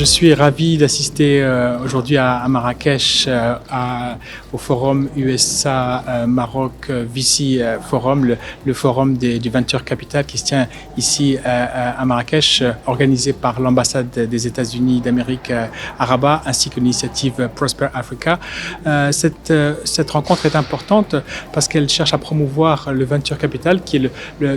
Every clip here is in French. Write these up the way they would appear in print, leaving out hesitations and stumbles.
Je suis ravi d'assister aujourd'hui à Marrakech au forum USA Maroc VC Forum, le forum du Venture Capital qui se tient ici à Marrakech, organisé par l'ambassade des États-Unis d'Amérique à Rabat ainsi que l'initiative Prosper Africa. Cette rencontre est importante parce qu'elle cherche à promouvoir le Venture Capital qui est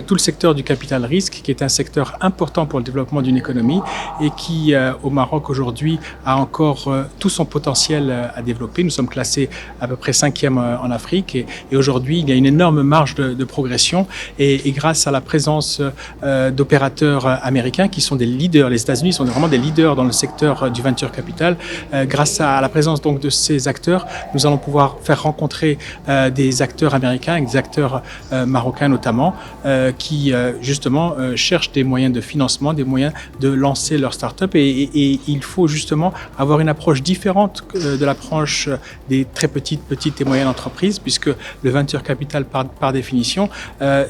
tout le secteur du capital risque, qui est un secteur important pour le développement d'une économie et qui, au Maroc aujourd'hui, a encore tout son potentiel à développer. Nous sommes classés à peu près 5e en Afrique et aujourd'hui, il y a une énorme marge de progression et grâce à la présence d'opérateurs américains qui sont des leaders, les États-Unis sont vraiment des leaders dans le secteur du venture capital. Grâce à la présence donc de ces acteurs, nous allons pouvoir faire rencontrer des acteurs américains et des acteurs marocains notamment qui justement cherchent des moyens de financement, des moyens de lancer leur start-up et il faut justement avoir une approche différente de l'approche des très petites et moyennes entreprises puisque le venture capital par définition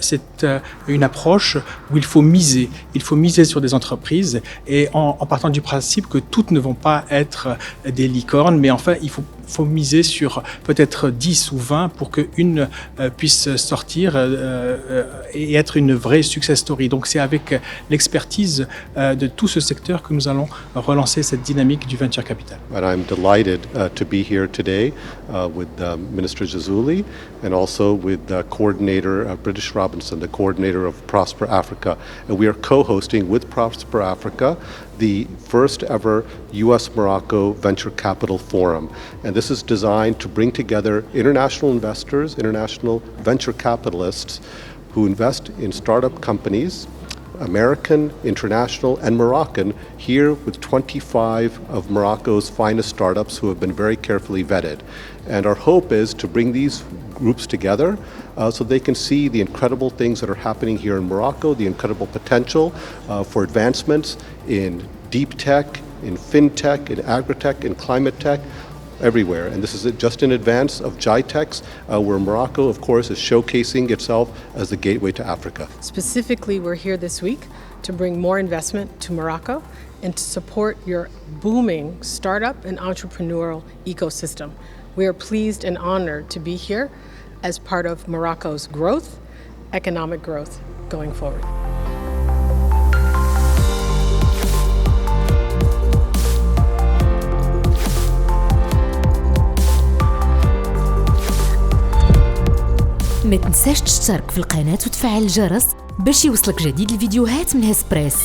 c'est une approche où il faut miser sur des entreprises et en partant du principe que toutes ne vont pas être des licornes mais enfin il faut miser sur peut-être 10 ou 20 pour qu'une puisse sortir et être une vraie success story. Donc c'est avec l'expertise de tout ce secteur que nous allons relancer cette dynamique du venture capital. And I'm delighted to be here today with Minister Jazuli and also with the coordinator British Robinson, the coordinator of Prosper Africa. And we are co-hosting with Prosper Africa the first ever US-Morocco Venture Capital Forum. And this is designed to bring together international investors, international venture capitalists who invest in startup companies, American, international, and Moroccan, here with 25 of Morocco's finest startups who have been very carefully vetted. And our hope is to bring these groups together so they can see the incredible things that are happening here in Morocco, the incredible potential for advancements in deep tech, in fintech, in agritech, in climate tech, everywhere. And this is just in advance of GITEX, where Morocco, of course, is showcasing itself as the gateway to Africa. Specifically, we're here this week to bring more investment to Morocco and to support your booming startup and entrepreneurial ecosystem. We are pleased and honored to be here as part of Morocco's growth, economic growth going forward. ما تنساش تشترك في القناة وتفعل الجرس باش يوصلك جديد الفيديوهات من هسبريس.